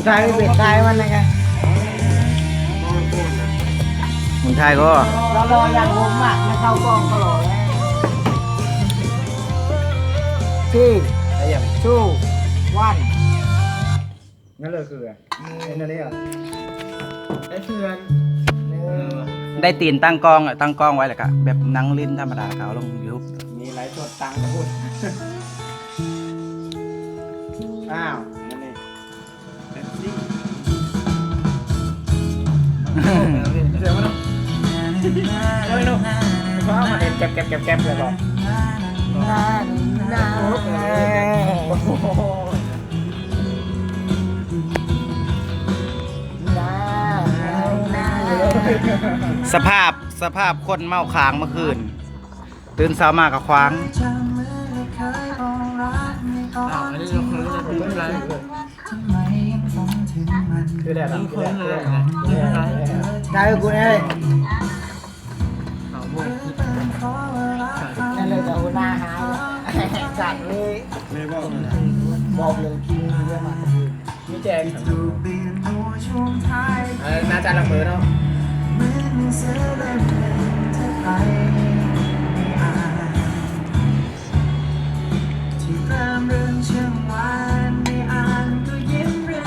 ไทยเปลี่ยนไทยมันนะไง มึงไทยก็ เรารออย่างผมอ่ะไม่เข้ากล้องตลอดที่ชู่วัน นั่นเลยคือไอ้นั่นนี่อ่ะไอ้เพื่อน ได้ตีนตั้งกล้องตั้งกล้องไว้แหละกะแบบนั่งลิ้นธรรมดาเขาลงยูทูบ มีไลฟ์สดตังค์พูดอ้าวนั่นนี่เดี๋ยวมาดูเฮ้ยลูกเพราะมันเก็บเลยบอกสภาพคนเมาค้างเมื่อคืนตื่นเช้ามากับควาง คือแดดอ่ะคือแดด ได้กูเนี่ยนั่นเลยจะหัวหน้าหายสั่งเลย ไม่บอก บอกเลยกินเยอะมาก มีแจงน่าจะละเมอเนาะ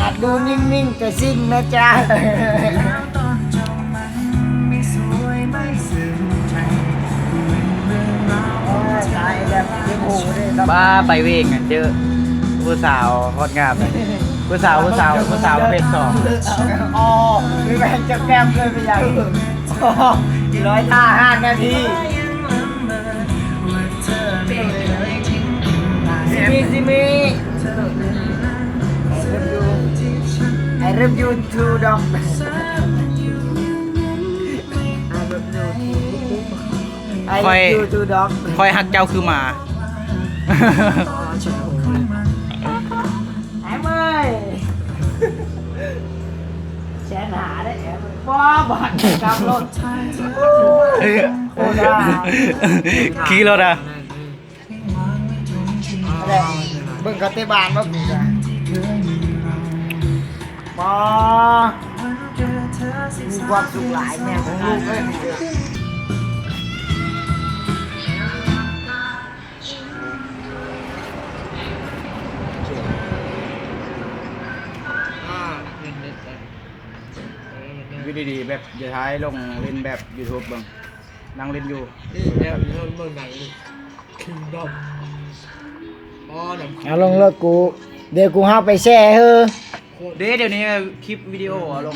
อาจดูนิ่งๆแต่ซิ่งนะจ๊ะใช่แบบเต็มหูเลย บ้าไปเวงเจอผู้สาวฮอตงามเลยผู้สาวประเภทสอง อ๋อมีแบงจับแก้มเลยเป็นอย่าง105 นาทีซิมีI love you too dog I love you too dog คอยหักเจ้าคือหมา แอมเอ้ยแชร์หาได้แอมป้อบัตรกำรถโอ้ได้ ขี่รถอ่ะ อะไรเบิ่งเขาเตะบานมาปุ๊บอะปอมีความสุขหลายแม่ของลูกเลยวิดีแบบจะท้ายลงเล่นแบบ YouTube บ้างนั่งเล่นอยู่ เอาลงเลิกกู เดี๋ยวกูห้าไปแช่เฮ้อ เดี๋ยวนี้คลิปวิดีโอลง